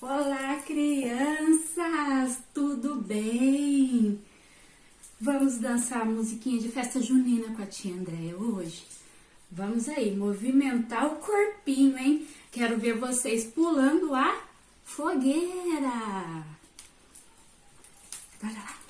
Olá, crianças! Tudo bem? Vamos dançar a musiquinha de festa junina com a tia Andréia hoje? Vamos aí, movimentar o corpinho, hein? Quero ver vocês pulando a fogueira! Bora lá!